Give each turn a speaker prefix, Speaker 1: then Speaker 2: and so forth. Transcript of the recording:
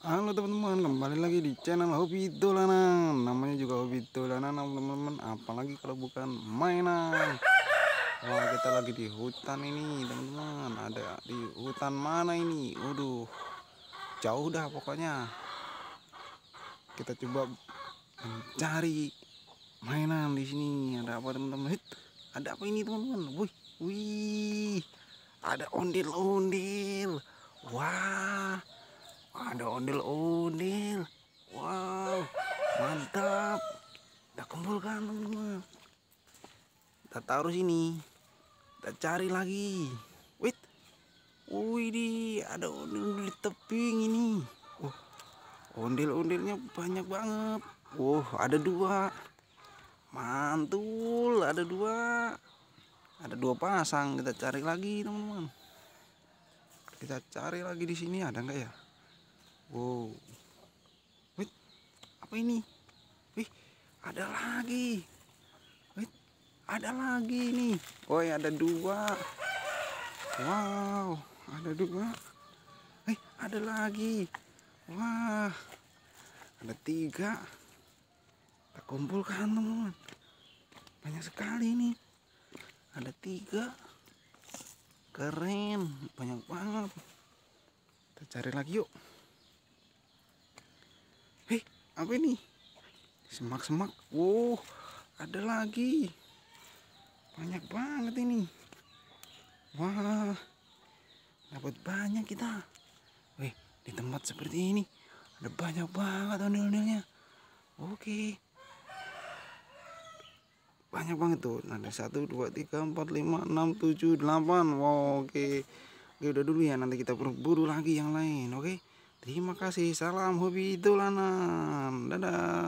Speaker 1: Halo teman-teman, kembali lagi di channel Hobi Dolanan. Namanya juga Hobi Dolanan teman-teman, apalagi kalau bukan mainan. Wah, kita lagi di hutan ini teman-teman. Ada di hutan mana ini? Waduh, jauh dah pokoknya. Kita coba mencari mainan di sini. Ada apa teman-teman? Ada apa ini teman-teman? Wih, wih, ada ondel-ondel. Wah, ada ondel-ondel. Wow, mantap. Kita kumpulkan teman-teman. Kita taruh sini. Kita cari lagi. Wait, wih, ada ondel-ondel di tebing ini. Oh, ondel-ondelnya banyak banget. Oh, ada dua. Mantul, ada dua. Ada dua pasang. Kita cari lagi teman-teman. Kita cari lagi di sini, ada nggak ya? Wow. Wait, apa ini? Wih, ada lagi. Wait, ada lagi nih. Woi, ada dua. Wow, ada dua. Ada lagi. Wah, ada tiga. Kita kumpulkan teman-teman. Banyak sekali nih. Ada tiga. Keren, banyak banget. Kita cari lagi yuk. Apa ini? Semak-semak. Wow, ada lagi. Banyak banget ini. Wah, dapat banyak kita. Wih, di tempat seperti ini ada banyak banget ondel-ondelnya. Oke, banyak banget tuh. Ada 1, 2, 3, 4, 5, 6, 7, 8. Wow, oke. Oke, udah dulu ya. Nanti kita berburu lagi yang lain. Oke, terima kasih. Salam hobi dolanan. Dadah.